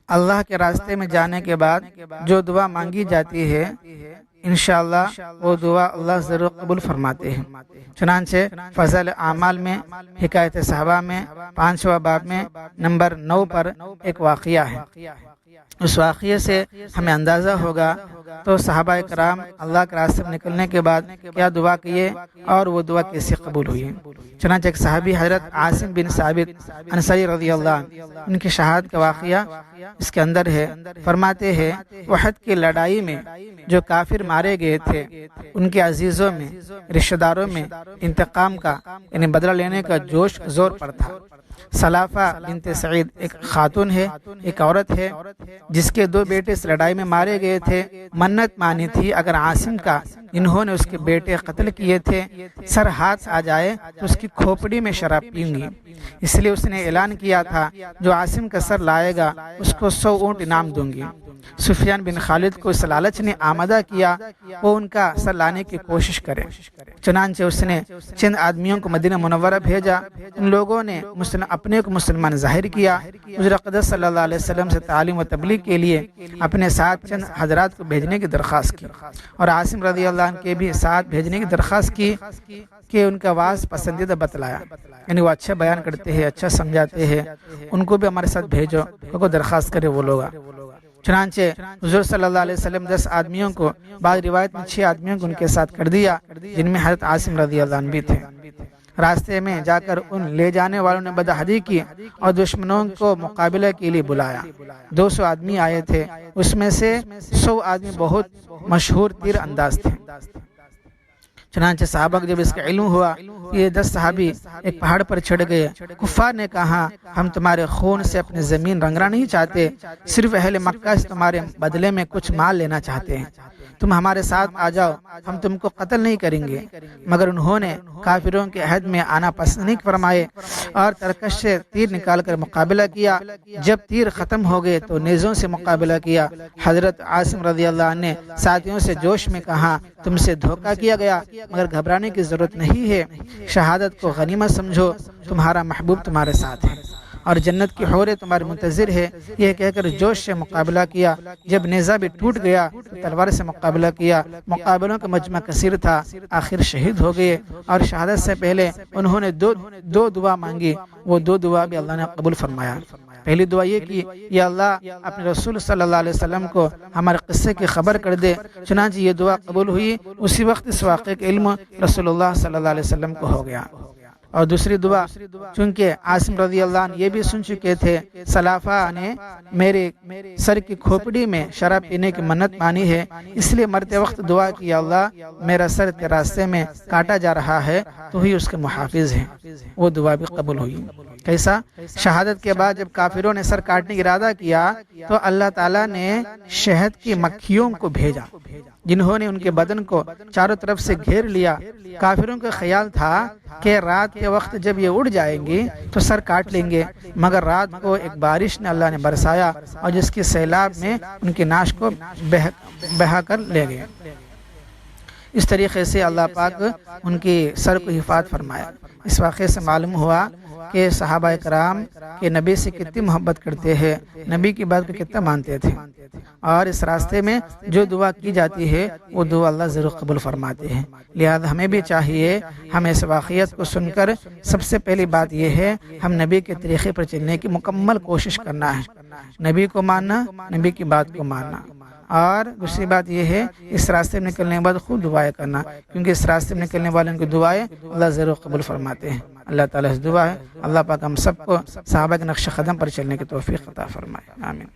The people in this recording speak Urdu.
اللہ کے راستے میں جانے کے بعد جو دعا مانگی جاتی ہے انشاءاللہ وہ دعا اللہ ضرور قبول فرماتے ہیں۔ چنانچہ فضل اعمال میں حکایت صحابہ میں 5واں باب میں نمبر 9 پر ایک واقعہ ہے۔ اس واقعے سے ہمیں اندازہ ہوگا تو صحابہ کرام اللہ کے راستے میں نکلنے کے بعد کیا دعا کیے اور وہ دعا کیسے قبول ہوئی۔ چنانچہ ایک صحابی حضرت عاصم بن ثابت انصاری رضی اللہ عنہ، ان کی شہادت کا واقعہ اس کے اندر ہے۔ فرماتے ہیں احد کی لڑائی میں جو کافر مارے گئے تھے ان کے عزیزوں میں، رشتہ داروں میں انتقام کا یعنی بدلہ لینے کا جوش زور پر تھا۔ سلافہ بنت سعید ایک خاتون ہے، ایک عورت ہے جس کے 2 بیٹے اس لڑائی میں مارے گئے تھے۔ منت مانی تھی اگر عاصم کا جنہوں نے اس کے بیٹے قتل کیے تھے سر ہاتھ آ جائے تو اس کی کھوپڑی میں شراب پئیں گی۔ اس لیے اس نے اعلان کیا تھا جو عاصم کا سر لائے گا اس کو 100 اونٹ انعام دوں گی۔ سفیان بن خالد کو اس لالچ نے آمادہ کیا وہ ان کا سر لانے کی کوشش کرے۔ چنانچہ اس نے چند آدمیوں کو مدینہ منورہ بھیجا۔ ان لوگوں نے اپنے کو مسلمان ظاہر کیا۔ حضور اقدس صلی اللہ علیہ وسلم سے تعلیم و تبلیغ کے لیے اپنے ساتھ چند حضرات کو بھیجنے کی درخواست کی اور عاصم رضی اللہ عنہ کے بھی ساتھ بھیجنے کی درخواست کی کہ ان کا واز پسندیدہ بتلایا، یعنی وہ اچھا بیان کرتے ہیں، اچھا سمجھاتے ہیں، ان کو بھی ہمارے ساتھ بھیجو، کو درخواست کرے وہ لوگ۔ چنانچہ حضور صلی اللہ علیہ وسلم 10 آدمیوں کو، بعض روایت میں 6 آدمیوں کو ان کے ساتھ کر دیا جن میں حضرت عاصم رضی اللہ عنہ بھی تھے۔ راستے میں جا کر ان لے جانے والوں نے بدحدی کی اور دشمنوں کو مقابلہ کے لیے بلایا۔ 200 آدمی آئے تھے، اس میں سے 100 آدمی بہت مشہور تیر انداز تھے۔ چنانچہ صحابہ کو جب اس کا علم ہوا یہ 10 صحابی ایک پہاڑ پر چڑھ گئے۔ کفار نے کہا ہم تمہارے خون سے اپنی زمین رنگنا نہیں چاہتے، صرف اہل مکہ سے تمہارے بدلے میں کچھ مال لینا چاہتے ہیں، تم ہمارے ساتھ آ جاؤ، ہم تم کو قتل نہیں کریں گے۔ مگر انہوں نے کافروں کے عہد میں آنا پسند نہیں فرمائے اور ترکش سے تیر نکال کر مقابلہ کیا۔ جب تیر ختم ہو گئے تو نیزوں سے مقابلہ کیا۔ حضرت عاصم رضی اللہ عنہ نے ساتھیوں سے جوش میں کہا تم سے دھوکہ کیا گیا، مگر گھبرانے کی ضرورت نہیں ہے، شہادت کو غنیمت سمجھو، تمہارا محبوب تمہارے ساتھ ہے اور جنت کی حوریں تمہارے منتظر ہے۔ یہ کہہ کر جوش سے مقابلہ کیا۔ جب نیزہ بھی ٹوٹ گیا تو تلوار سے مقابلہ کیا۔ مقابلوں کا مجمع کثیر تھا، آخر شہید ہو گئے اور شہادت سے پہلے انہوں نے دو دعا مانگی، وہ 2 دعا بھی اللہ نے قبول فرمایا۔ پہلی دعا یہ کی یا اللہ اپنے رسول صلی اللہ علیہ وسلم کو ہمارے قصے کی خبر کر دے۔ چنانچہ یہ دعا قبول ہوئی۔ اسی وقت اس واقعے کا علم رسول اللہ صلی اللہ علیہ وسلم کو ہو گیا۔ اور دوسری دعا چونکہ عاصم رضی اللہ عنہ یہ بھی سن چکے تھے سلافہ نے میرے سر کی کھوپڑی میں شراب پینے کی منت مانی ہے، اس لیے مرتے وقت دعا کی یا اللہ میرا سر کے راستے میں کاٹا جا رہا ہے تو ہی اس کے محافظ ہے۔ وہ دعا بھی قبول ہوئی۔ کیسا؟ شہادت کے بعد جب کافروں نے سر کاٹنے کا ارادہ کیا تو اللہ تعالیٰ نے شہد کی مکھیوں کو بھیجا جنہوں نے ان کے بدن کو چاروں طرف سے گھیر لیا۔ کافروں کا خیال تھا کہ رات کے وقت جب یہ اڑ جائیں گے تو سر کاٹ لیں گے، مگر رات کو ایک بارش نے اللہ نے برسایا اور جس کی سیلاب میں ان کی ناش کو بہا کر لے گئے۔ اس طریقے سے اللہ پاک ان کی سر کو حفاظت فرمایا۔ اس واقعے سے معلوم ہوا کہ صحابہ کرام کے نبی سے کتنی محبت کرتے ہیں، نبی کی بات کو کتنا مانتے تھے، اور اس راستے میں جو دعا کی جاتی ہے وہ دعا اللہ ضرور قبول فرماتے ہیں۔ لہذا ہمیں بھی چاہیے ہم اس واقعیت کو سن کر سب سے پہلی بات یہ ہے ہم نبی کے طریقے پر چلنے کی مکمل کوشش کرنا ہے، نبی کو ماننا، نبی کی بات کو ماننا۔ اور دوسری بات یہ ہے اس راستے میں نکلنے کے بعد خود دعائیں کرنا، کیونکہ اس راستے میں نکلنے والوں کی دعائیں اللہ ضرور قبول فرماتے ہیں۔ اللہ تعالیٰ سے دعا ہے اللہ پاک ہم سب کو صحابہ کے نقش قدم پر چلنے کی توفیق عطا فرمائے، آمین۔